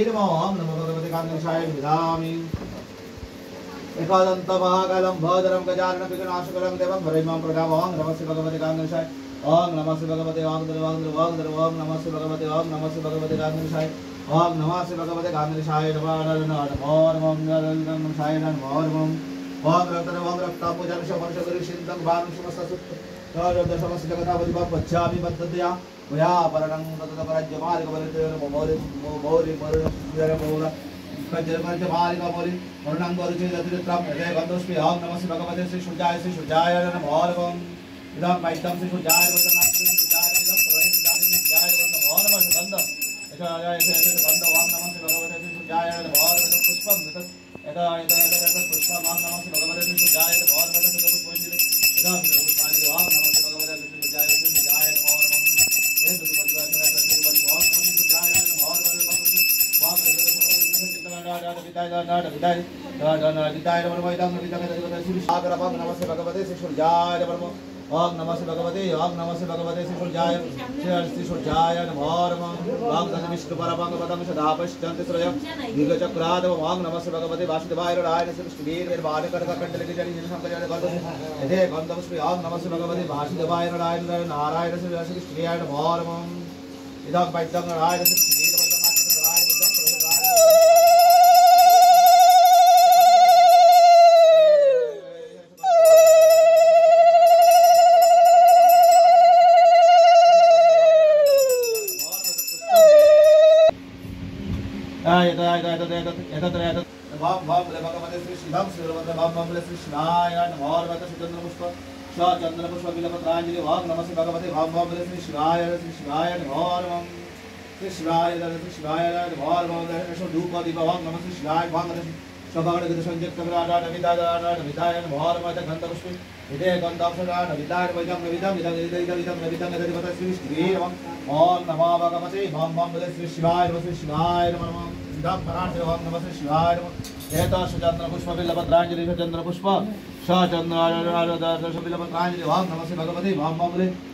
ओम नमो भगवते कांग्रेसाय विधामि एकदन्तमहाकालं भद्रं गजाननं विघ्नाशकरं देवं वरेण्यं प्रजाम् ओम नमः श्री भगवते कांग्रेसाय ओम नमः श्री भगवते वाग्देव ओम नमः श्री भगवते कांग्रेसाय ओम नमः श्री भगवते कांग्रेसाय नमो ओम रक्तापूजन शमर्षगुरुशिन्दं भानुषमस्तसुत समस्त पश्यामि बद्धतया मया परणं तत्तपरज्यमार्गमौरि कज्जरमर्जमार्गमौरि मरणं गरुचेदतिरित्रं हृदय गन्धोस्मि ओम नमः श्री भगवते श्री सूर्याय नमो इदं मैतं श्री सूर्याय ओम नमः श्री भगवते श्री सूर्याय नमो वाग्दं विष्णु परमं पदं सदा पश्यन्ति श्रयं दीर्घचक्राद ओम नमः श्री भगवते वासुदेवाय राय श्री विष्णुवीर निर्वाणकरकण्डले जनि शंकराय गदे यदे गन्धवस्मि ओम नमः श्री भगवते वासुदेवाय राय नारायण श्री विष्णुवीर नमो इदं वैद्यं राय श्री भगवते श्री शिवं श्रीवते भगवते श्री शिवाय नमो चंद्रपुष्प चंद्रपुष्प बिलपत्रांजलि ओम नमः श्री भगवते भगवते श्री शिवाय नमो श्री शिवाय नमो धूप दीप ओम नमः श्री शिवाय भगवते स्वभावगत संयुक्त विराट विदाय नमो गंधपुष्प इदे गंधाक्षराट विदाय वैदं विदं श्री विष्णुवीर ओम नमो भगवते भगवते श्री शिवाय नमो ओम नमः श्री शिवाय चंद्रपुष्प बिलपत्रांजलि चंद्रपुष्प बिलपत्रांजलि ओम नमः श्री भगवते